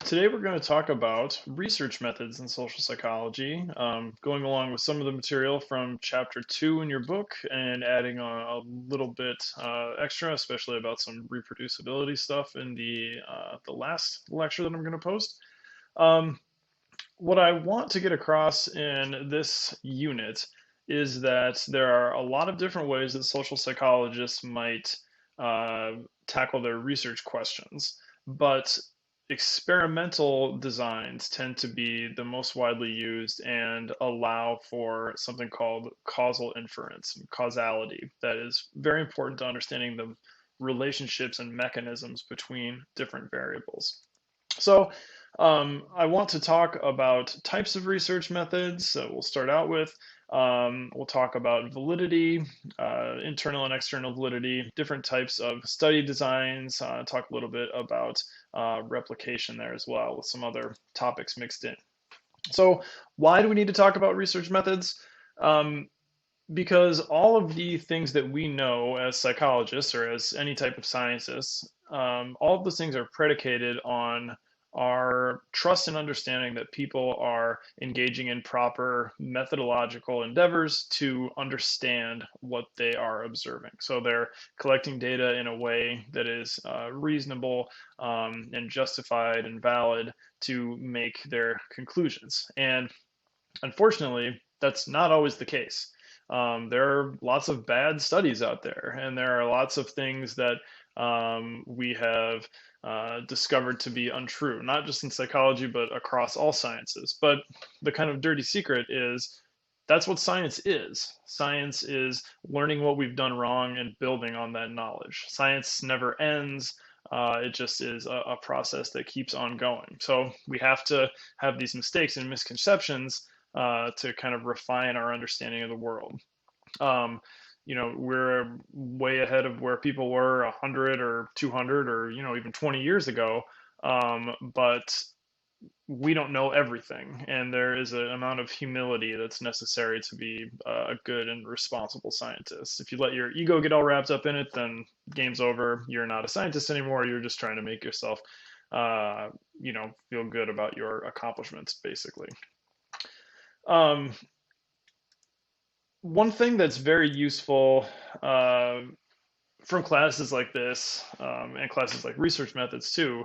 Today we're going to talk about research methods in social psychology, going along with some of the material from chapter 2 in your book and adding a little bit extra, especially about some reproducibility stuff in the last lecture that I'm going to post. Um, what I want to get across in this unit is that there are a lot of different ways that social psychologists might uh, tackle their research questions, but experimental designs tend to be the most widely used and allow for something called causal inference, causality, that is very important to understanding the relationships and mechanisms between different variables. So I want to talk about types of research methods that we'll start out with. We'll talk about validity, internal and external validity, different types of study designs, talk a little bit about replication there as well, with some other topics mixed in. So why do we need to talk about research methods? Um, because all of the things that we know as psychologists or as any type of scientists, all of those things are predicated on our trust and understanding that people are engaging in proper methodological endeavors to understand what they are observing. So they're collecting data in a way that is reasonable and justified and valid to make their conclusions. And unfortunately, that's not always the case. There are lots of bad studies out there, and there are lots of things that we have discovered to be untrue, not just in psychology, but across all sciences. But the kind of dirty secret is that's what science is. Science is learning what we've done wrong and building on that knowledge. Science never ends. It just is a process that keeps on going. So we have to have these mistakes and misconceptions to kind of refine our understanding of the world. Um, we're way ahead of where people were 100 or 200 or, even 20 years ago. But we don't know everything, and there is an amount of humility that's necessary to be a good and responsible scientist. If you let your ego get all wrapped up in it, then game's over. You're not a scientist anymore. You're just trying to make yourself, feel good about your accomplishments, basically. Um, One thing that's very useful from classes like this and classes like research methods too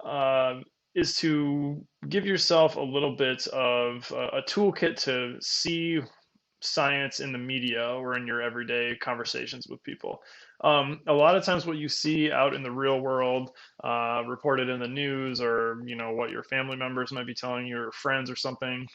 uh, is to give yourself a little bit of a toolkit to see science in the media or in your everyday conversations with people. A lot of times, what you see out in the real world, reported in the news, or what your family members might be telling you, or friends, or something,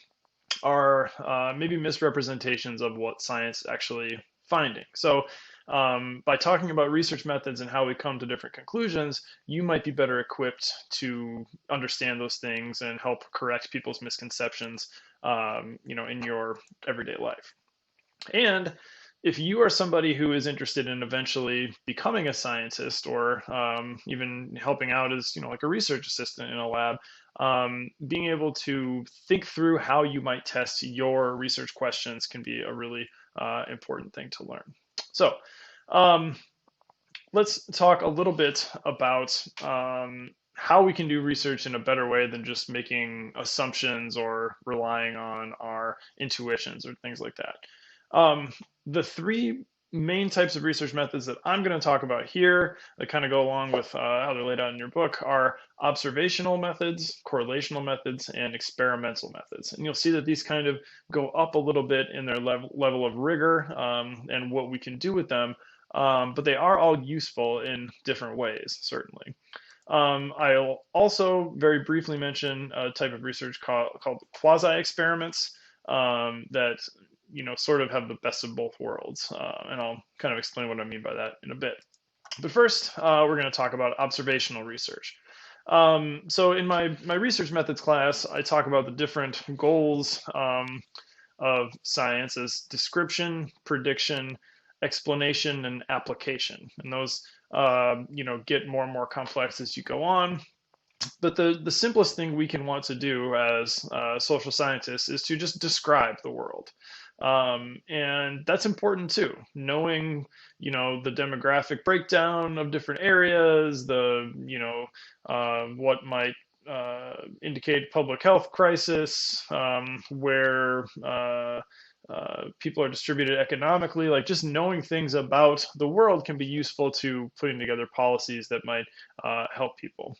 are maybe misrepresentations of what science actually finding. So by talking about research methods and how we come to different conclusions, you might be better equipped to understand those things and help correct people's misconceptions, in your everyday life. And if you are somebody who is interested in eventually becoming a scientist or even helping out as, like a research assistant in a lab, being able to think through how you might test your research questions can be a really important thing to learn. So um, let's talk a little bit about how we can do research in a better way than just making assumptions or relying on our intuitions or things like that. Um, the three main types of research methods that I'm going to talk about here that kind of go along with how they're laid out in your book are observational methods, correlational methods, and experimental methods. And you'll see that these kind of go up a little bit in their level of rigor and what we can do with them, but they are all useful in different ways, certainly. I'll also very briefly mention a type of research called quasi-experiments that sort of have the best of both worlds. And I'll kind of explain what I mean by that in a bit. But first, we're going to talk about observational research. So in my research methods class, I talk about the different goals of science as description, prediction, explanation, and application. And those, get more and more complex as you go on. But the simplest thing we can want to do as social scientists is to just describe the world. And that's important too. Knowing, the demographic breakdown of different areas, what might indicate public health crisis, where people are distributed economically. Like just knowing things about the world can be useful to putting together policies that might help people.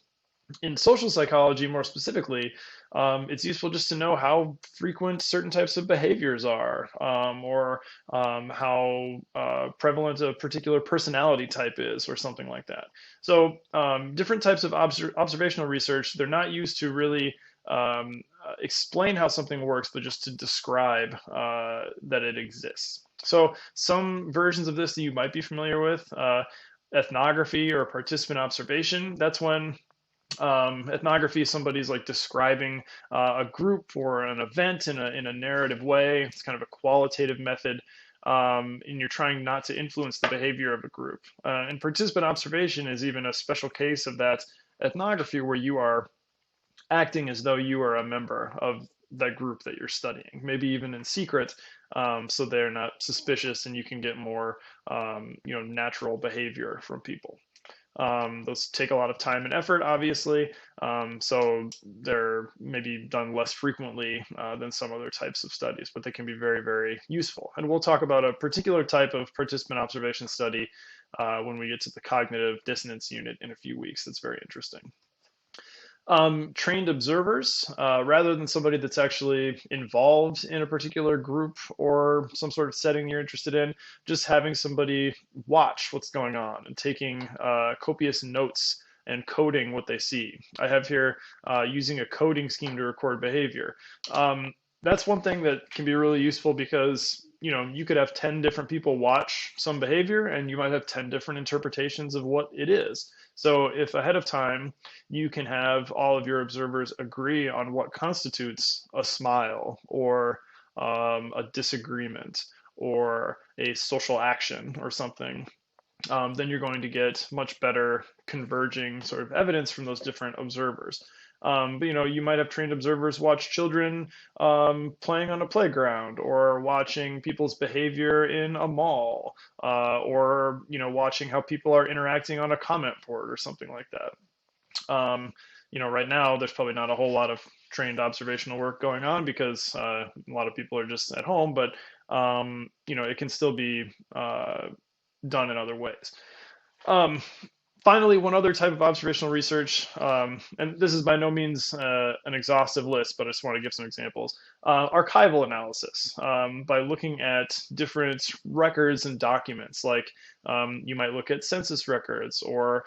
In social psychology, more specifically, it's useful just to know how frequent certain types of behaviors are, or how prevalent a particular personality type is, or something like that. So, different types of observational research, they're not used to really explain how something works, but just to describe that it exists. So, some versions of this that you might be familiar with, ethnography or participant observation, that's when ethnography, somebody's like describing a group or an event in a narrative way. It's kind of a qualitative method, and you're trying not to influence the behavior of a group. And participant observation is even a special case of that ethnography where you are acting as though you are a member of that group that you're studying, maybe even in secret, so they're not suspicious and you can get more natural behavior from people. Those take a lot of time and effort, obviously, so they're maybe done less frequently than some other types of studies, but they can be very, very useful. And we'll talk about a particular type of participant observation study when we get to the cognitive dissonance unit in a few weeks. That's very interesting. Trained observers, rather than somebody that's actually involved in a particular group or some sort of setting you're interested in, just having somebody watch what's going on and taking copious notes and coding what they see. I have here using a coding scheme to record behavior. That's one thing that can be really useful because you could have 10 different people watch some behavior and you might have 10 different interpretations of what it is. So if ahead of time you can have all of your observers agree on what constitutes a smile or a disagreement or a social action or something, then you're going to get much better converging sort of evidence from those different observers. But you might have trained observers watch children playing on a playground, or watching people's behavior in a mall, or watching how people are interacting on a comment board or something like that. Right now there's probably not a whole lot of trained observational work going on because a lot of people are just at home, but it can still be done in other ways. Finally, one other type of observational research, and this is by no means an exhaustive list, but I just want to give some examples. Archival analysis, by looking at different records and documents, like you might look at census records or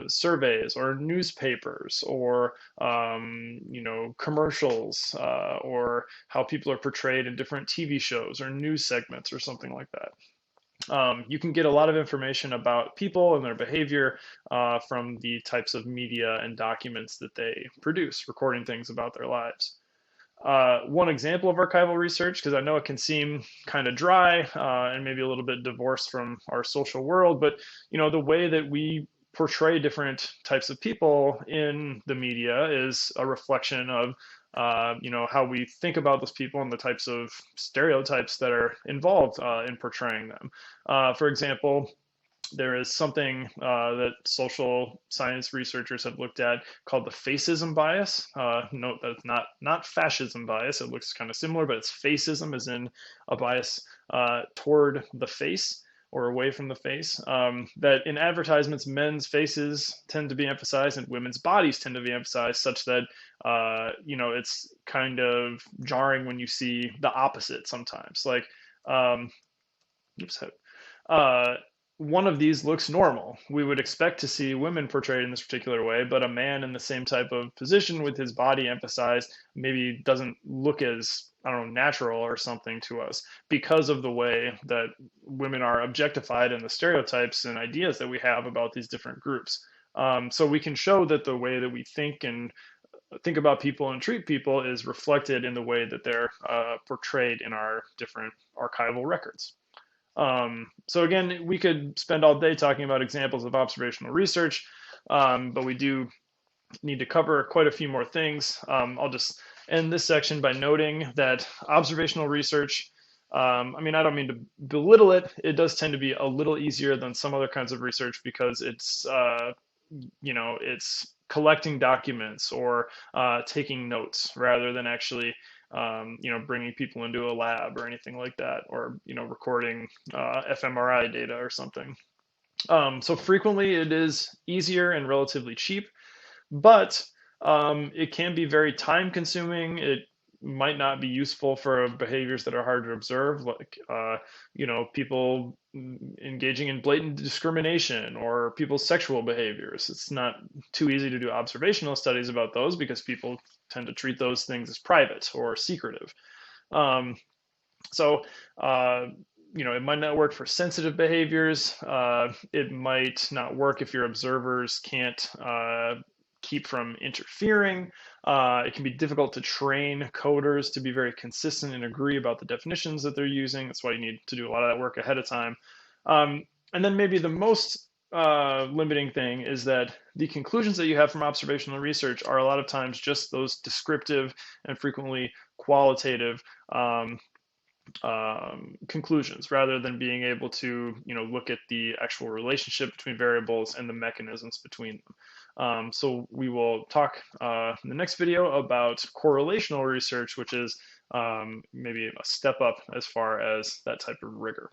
surveys or newspapers or commercials, or how people are portrayed in different TV shows or news segments or something like that. You can get a lot of information about people and their behavior from the types of media and documents that they produce, recording things about their lives. One example of archival research, because I know it can seem kind of dry and maybe a little bit divorced from our social world, but the way that we portray different types of people in the media is a reflection of how we think about those people and the types of stereotypes that are involved in portraying them. For example, there is something that social science researchers have looked at called the facism bias. Note that it's not fascism bias. It looks kind of similar, but it's facism, as in a bias toward the face or away from the face. That in advertisements, men's faces tend to be emphasized and women's bodies tend to be emphasized, such that it's kind of jarring when you see the opposite sometimes. Like, one of these looks normal. We would expect to see women portrayed in this particular way, but a man in the same type of position with his body emphasized maybe doesn't look as, I don't know, natural or something to us because of the way that women are objectified and the stereotypes and ideas that we have about these different groups. So we can show that the way that we think about people and treat people is reflected in the way that they're portrayed in our different archival records. So again, we could spend all day talking about examples of observational research, but we do need to cover quite a few more things. I'll just end this section by noting that observational research, I don't mean to belittle it. It does tend to be a little easier than some other kinds of research because it's collecting documents or taking notes rather than actually bringing people into a lab or anything like that, or recording fMRI data or something. So frequently it is easier and relatively cheap, but it can be very time consuming. It might not be useful for behaviors that are hard to observe, like people engaging in blatant discrimination or people's sexual behaviors. It's not too easy to do observational studies about those because people tend to treat those things as private or secretive. Um, so, uh, it might not work for sensitive behaviors. It might not work if your observers can't keep from interfering. It can be difficult to train coders to be very consistent and agree about the definitions that they're using. That's why you need to do a lot of that work ahead of time. And then maybe the most limiting thing is that the conclusions that you have from observational research are a lot of times just those descriptive and frequently qualitative conclusions rather than being able to look at the actual relationship between variables and the mechanisms between them. So we will talk in the next video about correlational research, which is maybe a step up as far as that type of rigor.